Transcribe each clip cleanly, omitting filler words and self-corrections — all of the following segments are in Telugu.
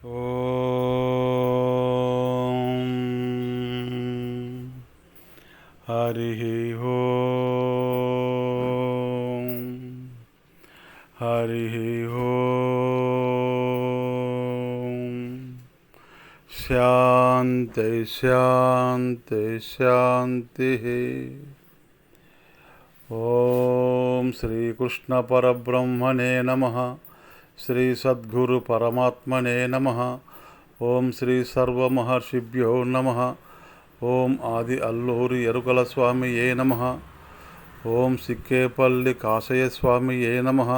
ఓం హరి ఓం హరి ఓం శాంతి శాంతి శాంతి. ఓం శ్రీకృష్ణ పరబ్రహ్మణే నమః. శ్రీ సద్గురు పరమాత్మనే నమః. ఓం శ్రీ సర్వమహర్షిభ్యో నమః. ఓం ఆది అల్లూరి ఎరుకల స్వామియే నమః. ఓం సిక్కేపల్లి కాసయ్య స్వామియే నమః.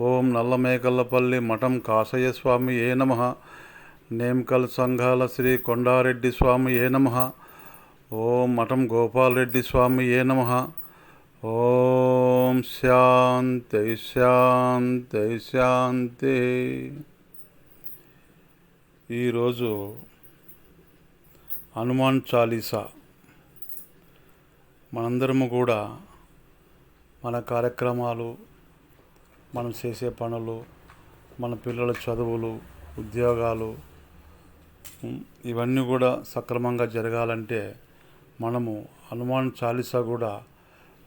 ఓం నల్లమేకల్లపల్లి మఠం కాసయ్య స్వామియే నమః. నేమ్కల్ సంఘాల శ్రీ కొండారెడ్డి స్వామియే నమః. ఓం మఠం గోపాలరెడ్డి స్వామియే నమః. ఓం శాంతి శాంతి శాంతి. ఈరోజు హనుమాన్ చాలీసా. మనందరము కూడా మన కార్యక్రమాలు, మనం చేసే పనులు, మన పిల్లల చదువులు, ఉద్యోగాలు ఇవన్నీ కూడా సక్రమంగా జరగాలంటే మనము హనుమాన్ చాలీసా కూడా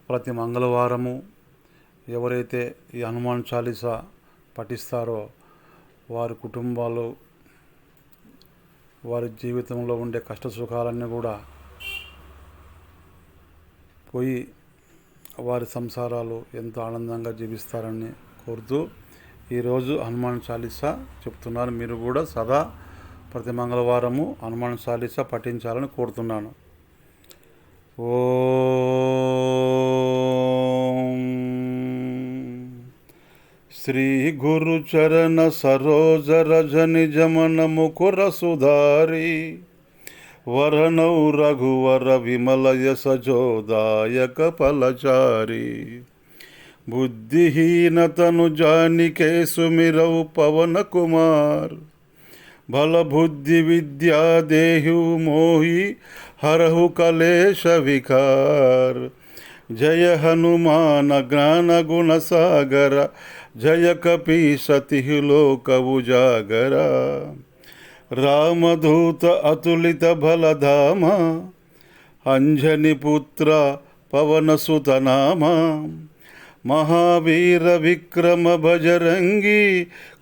ప్రతి మంగళవారము ఎవరైతే ఈ హనుమాన్ చాలీసా పఠిస్తారో వారి కుటుంబాలు, వారి జీవితంలో ఉండే కష్ట సుఖాలన్నీ కూడా పోయి వారి సంసారాలు ఎంతో ఆనందంగా జీవిస్తారని కోరుతూ ఈరోజు హనుమాన్ చాలీసా చెప్తున్నారు. మీరు కూడా సదా ప్రతి మంగళవారము హనుమాన్ చాలీసా పఠించాలని కోరుతున్నాను. ఓం శ్రీ గురు చరణ సరోజ రజ నిజమన ముకుర సుధారి వరణౌ రఘువర విమల యశ జోదాయక ఫలచారి బుద్ధిహీనతను జానికే సుమిరౌ పవన కుమార్ బల బుద్ధి విద్యా దేహు మోహి హరహు కలేశ వికార్ జయ హనుమాన జ్ఞాన గుణ సాగర జయ కపీసతి లోక ఉజాగర రామదూత అతులిత బలధామ అంజని పుత్ర పవన సుతనామ మహావీర విక్రమ భజరంగి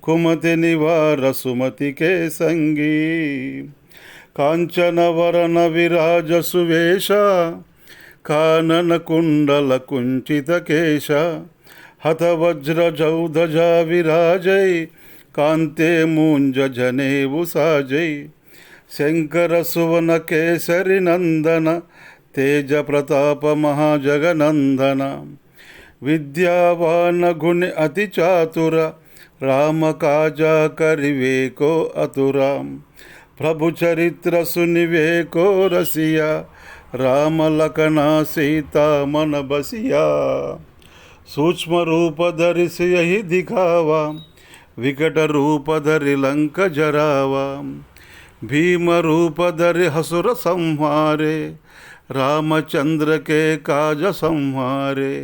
కుమతి నివార సుమతి కే సంగీ కాంచన వరణ విరాజ సువేష కానన కుండల కుంచిత కేశ హత వజ్ర జౌధజ విరాజై కాంతే మూంజ జనేవు సాజై శంకర సువన కేసరి నందన తేజ ప్రతాప మహాజగనందన విద్యావాన గుణ అతి చాతుర రామ కాజా కరివేకో అతురాం ప్రభు చరిత్ర సునివేకో రసియా రామ లఖన సీతా మన బసియా సూక్ష్మ రూప ధరిసి యహి దిఖావా వికట రూప ధరి లంక జరావా భీమ రూప ధరి హసుర సంహారే రామచంద్ర కే కాజ సంహారే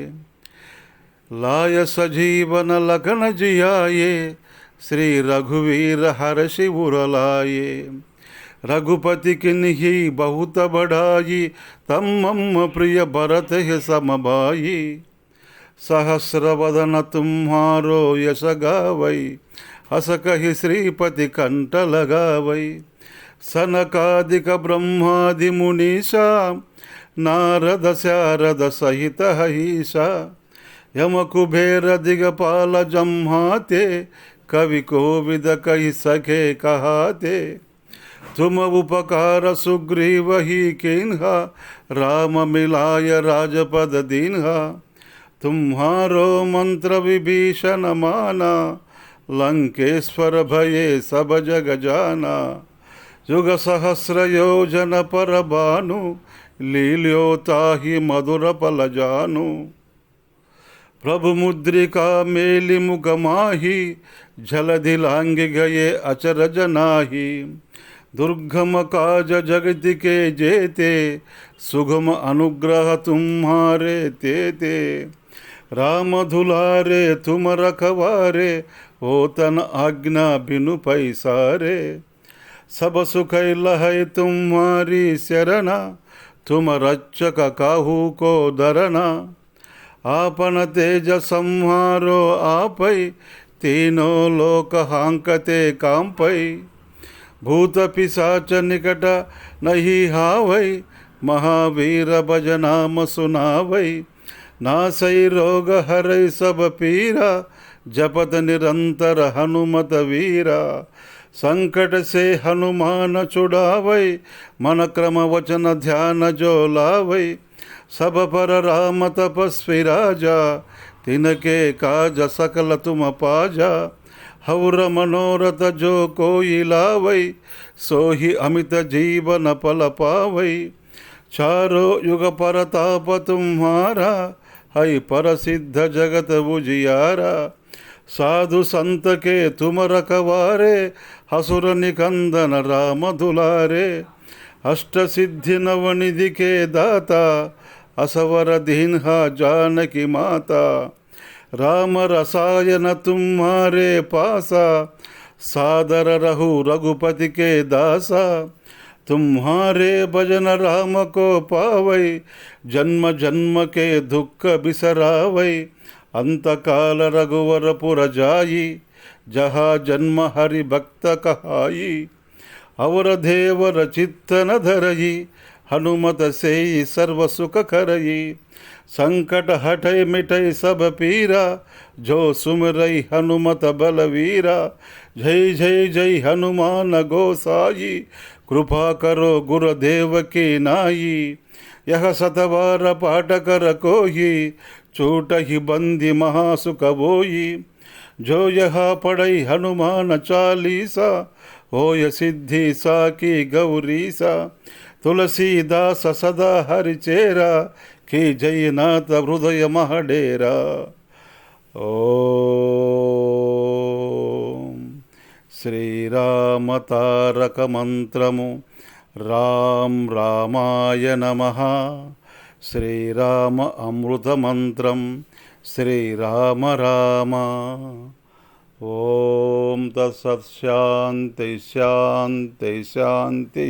लाय सजीवन लखन जियाये श्री रघुवीर हर्षि उरलाये रघुपति किन्ही बहुत बढ़ाई तम मम प्रिय भरत है समभाई सहस्र वदन तुम्हारो यश गावै हस कहि श्रीपति कंठ लगावै सनकादिक ब्रह्मादि मुनीषा नारद शारद सहित हईषा यम कुबेर दिगपाल जम्हाते कवि कोविद कहि सके कहाते तुम उपकार सुग्रीव ही किन्हा राम मिलाय राजपद दीन्हा तुम्हारो मंत्र विभीषण माना लंकेश्वर भये सब जग जाना युग सहस्र योजन पर भानु लील्योताहि मधुर पल जानु प्रभु मुद्रिका मेलि मुख माही झलधि लांग गए अचरज नाही दुर्गम काज जगति के जेते सुगम अनुग्रह तुम्हारे तेते राम दुलारे तुम रखवारे ओ तन आज्ञा बिनु पैसारे। सब सुख लहै तुम्हारी शरणा, तुम रक्षक काहू को डरना। आपन तेज संहारो आपै, तीनों लोक हांकते कांपै। भूत पिशाच निकट नहीं हावै, महावीर भजनाम सुनावै। नासै रोग हरै सब पीरा, जपत निरंतर हनुमत वीरा। संकट से हनुमान छुड़ावै, मन क्रम वचन ध्यान जो लावै। सब पर राम तपस्वी राजा, तिनके काज सकल तुम पाजा। हौर मनोरथ जो कोई लावै, सोहि अमित जीवन पल पावै। चारों युग परताप तुम्हारा, है परसिद्ध जगत उजियारा। साधु संत के तुम रखवारे, हसुर निकंदन राम दुलारे। अष्ट सिद्धि नवनिधि के दाता, असवर दीन्हा जानकी माता। राम रसायन तुम्हारे पासा, सादर रहु रघुपति के दासा। तुम्हारे भजन राम को पावै, जन्म जन्म के दुख बिसरावै। अंत काल रघुवर पुर जाई, जहाँ जन्म हरि भक्त कहाई। अवर देवर चित्त न धरई, हनुमत से सर्व सुख करई। संकट हटै मिटै सब पीरा, जो सुमिरै हनुमत बलवीरा। जय जय जय हनुमान गोसाई, कृपा करो गुरुदेव की नाई। यह सतवार पाठ कर कोई, छूट ही बंदी महासुख बोई। जो यह पढ़ै हनुमान चालीसा, होय सिद्धि साकी गौरीसा। तुलसीदास सदा हरिचेरा, की जयनाथ हृदय महडेरा। ओम శ్రీరామ తారక మంత్రము రామ్ రామాయ నమః. శ్రీరామ అమృత మంత్రం శ్రీరామ రామ. ఓం తత్సత్ శాంతి శాంతి శాంతి.